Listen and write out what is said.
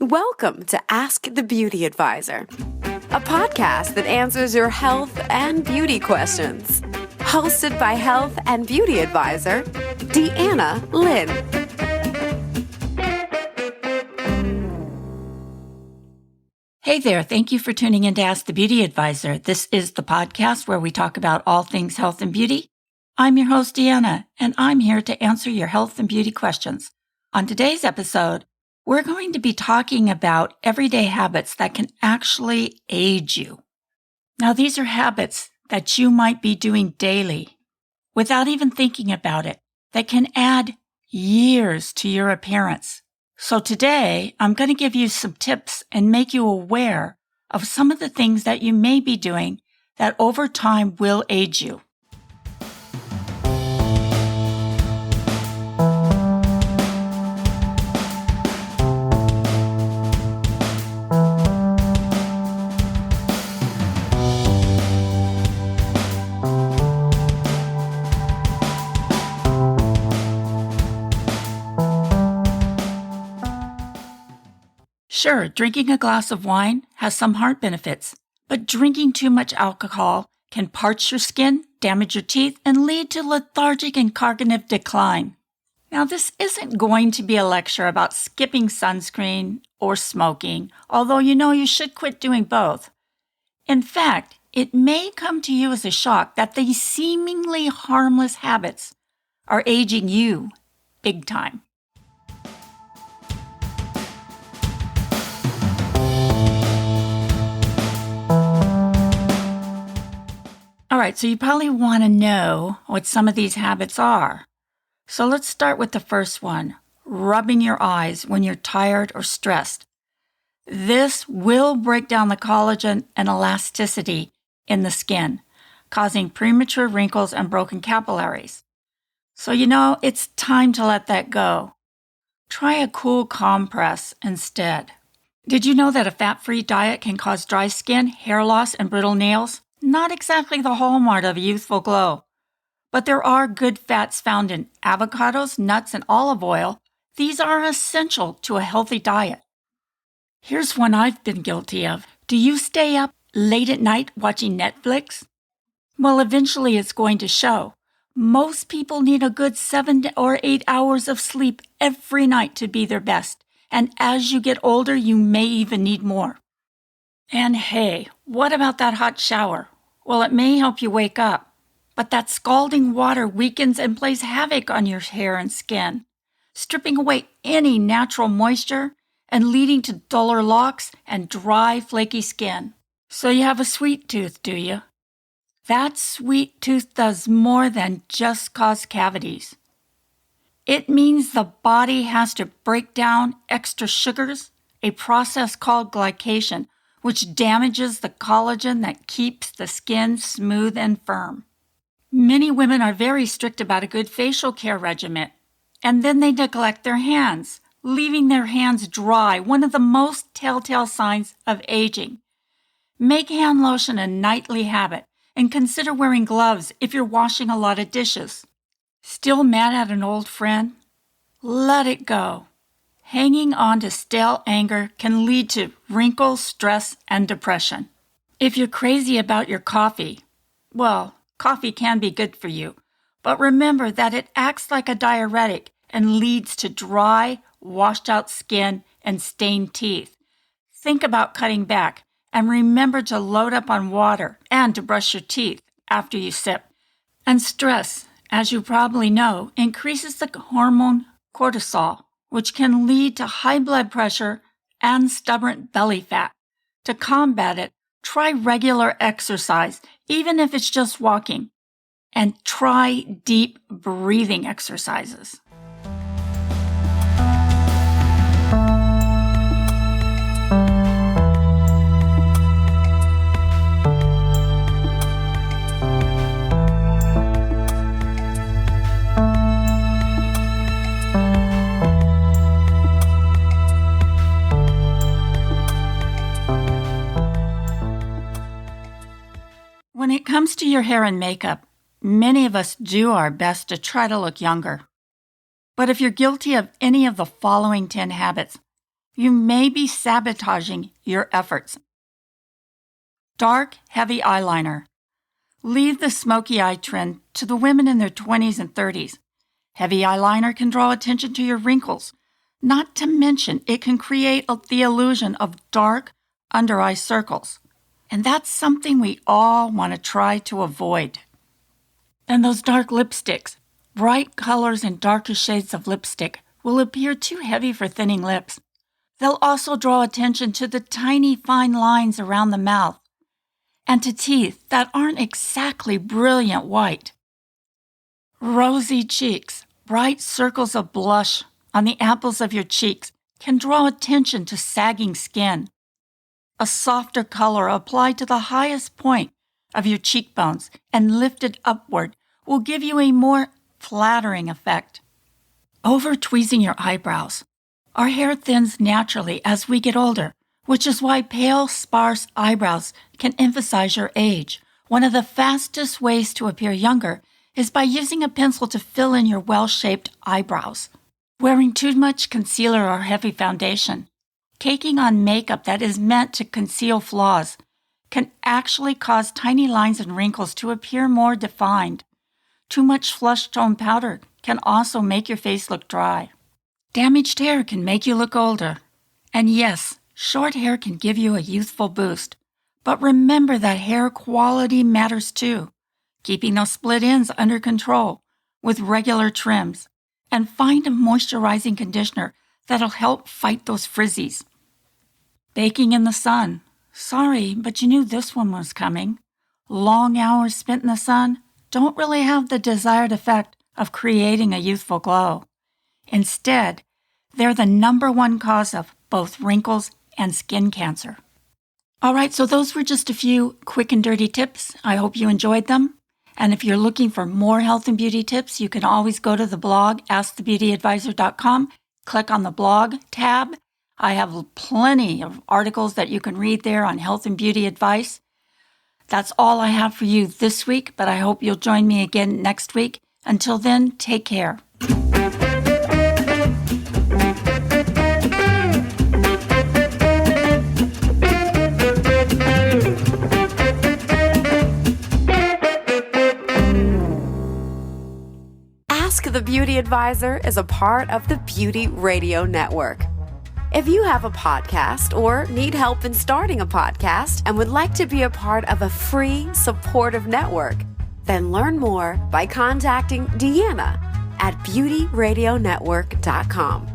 Welcome to Ask the Beauty Advisor, a podcast that answers your health and beauty questions. Hosted by health and beauty advisor, Deanna Lynn. Hey there, thank you for tuning in to Ask the Beauty Advisor. This is the podcast where we talk about all things health and beauty. I'm your host, Deanna, and I'm here to answer your health and beauty questions. On today's episode, we're going to be talking about everyday habits that can actually age you. Now, these are habits that you might be doing daily without even thinking about it that can add years to your appearance. So today, I'm going to give you some tips and make you aware of some of the things that you may be doing that over time will age you. Sure, drinking a glass of wine has some heart benefits, but drinking too much alcohol can parch your skin, damage your teeth, and lead to lethargic and cognitive decline. Now, this isn't going to be a lecture about skipping sunscreen or smoking, although you should quit doing both. In fact, it may come to you as a shock that these seemingly harmless habits are aging you big time. All right, so you probably want to know what some of these habits are. So let's start with the first one, rubbing your eyes when you're tired or stressed. This will break down the collagen and elasticity in the skin, causing premature wrinkles and broken capillaries. So it's time to let that go. Try a cool compress instead. Did you know that a fat-free diet can cause dry skin, hair loss, and brittle nails? Not exactly the hallmark of a youthful glow. But there are good fats found in avocados, nuts, and olive oil. These are essential to a healthy diet. Here's one I've been guilty of. Do you stay up late at night watching Netflix? Well, eventually it's going to show. Most people need a good 7 or 8 hours of sleep every night to be their best. And as you get older, you may even need more. And hey, what about that hot shower? Well, it may help you wake up, but that scalding water weakens and plays havoc on your hair and skin, stripping away any natural moisture and leading to duller locks and dry, flaky skin. So you have a sweet tooth, do you? That sweet tooth does more than just cause cavities. It means the body has to break down extra sugars, a process called glycation, which damages the collagen that keeps the skin smooth and firm. Many women are very strict about a good facial care regimen, and then they neglect their hands, leaving their hands dry, one of the most telltale signs of aging. Make hand lotion a nightly habit, and consider wearing gloves if you're washing a lot of dishes. Still mad at an old friend? Let it go. Hanging on to stale anger can lead to wrinkles, stress, and depression. If you're crazy about your coffee, well, coffee can be good for you, but remember that it acts like a diuretic and leads to dry, washed-out skin and stained teeth. Think about cutting back, and remember to load up on water and to brush your teeth after you sip. And stress, as you probably know, increases the hormone cortisol, which can lead to high blood pressure and stubborn belly fat. To combat it, try regular exercise, even if it's just walking, and try deep breathing exercises. When it comes to your hair and makeup, many of us do our best to try to look younger. But if you're guilty of any of the following 10 habits, you may be sabotaging your efforts. Dark, heavy eyeliner. Leave the smoky eye trend to the women in their 20s and 30s. Heavy eyeliner can draw attention to your wrinkles. Not to mention, it can create the illusion of dark under-eye circles. And that's something we all want to try to avoid. And those dark lipsticks. Bright colors and darker shades of lipstick will appear too heavy for thinning lips. They'll also draw attention to the tiny fine lines around the mouth and to teeth that aren't exactly brilliant white. Rosy cheeks, bright circles of blush on the apples of your cheeks can draw attention to sagging skin. A softer color applied to the highest point of your cheekbones and lifted upward will give you a more flattering effect. Over-tweezing your eyebrows. Our hair thins naturally as we get older, which is why pale, sparse eyebrows can emphasize your age. One of the fastest ways to appear younger is by using a pencil to fill in your well-shaped eyebrows. Wearing too much concealer or heavy foundation, caking on makeup that is meant to conceal flaws, can actually cause tiny lines and wrinkles to appear more defined. Too much flush tone powder can also make your face look dry. Damaged hair can make you look older. And yes, short hair can give you a youthful boost. But remember that hair quality matters too. Keeping those split ends under control with regular trims. And find a moisturizing conditioner that'll help fight those frizzies. Baking in the sun. Sorry, but you knew this one was coming. Long hours spent in the sun don't really have the desired effect of creating a youthful glow. Instead, they're the #1 cause of both wrinkles and skin cancer. All right, so those were just a few quick and dirty tips. I hope you enjoyed them. And if you're looking for more health and beauty tips, you can always go to the blog, askthebeautyadvisor.com, click on the blog tab. I have plenty of articles that you can read there on health and beauty advice. That's all I have for you this week, but I hope you'll join me again next week. Until then, take care. Ask the Beauty Advisor is a part of the Beauty Radio Network. If you have a podcast or need help in starting a podcast and would like to be a part of a free, supportive network, then learn more by contacting Deanna at beautyradionetwork.com.